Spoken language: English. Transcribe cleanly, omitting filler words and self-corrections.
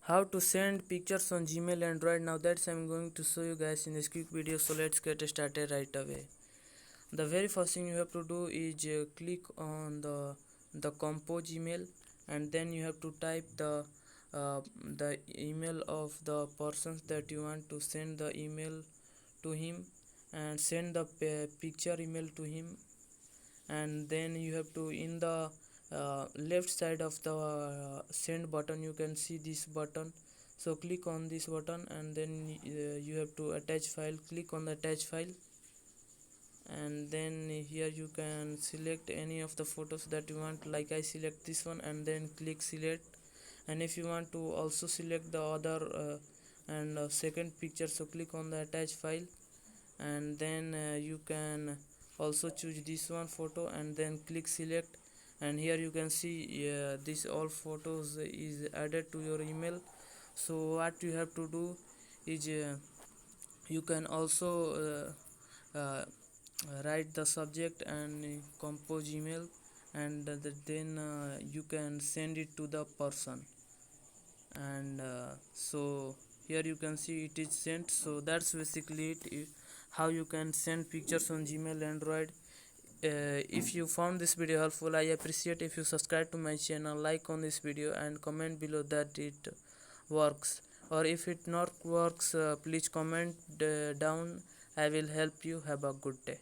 How to send pictures on Gmail Android. Now that's I'm going to show you guys in this quick video, so let's get started right away. The very first thing you have to do is click on the compose email, and then you have to type the email of the persons that you want to send the email to him, and send the picture email to him. And then you have to, in the left side of the send button, you can see this button, so click on this button, and then you have to attach file. Click on the attach file, and then here you can select any of the photos that you want. Like I select this one, and then click select. And if you want to also select the other and second picture, so click on the attach file, and then you can also choose this one photo, and then click select. And here you can see this all photos is added to your email. So what you have to do is you can also write the subject and compose email, and then you can send it to the person. And so here you can see it is sent. So that's basically it, how you can send pictures on Gmail Android. If you found this video helpful, I appreciate if you subscribe to my channel, like on this video, and comment below that it works. Or if it not works, please comment down. I will help you. Have a good day.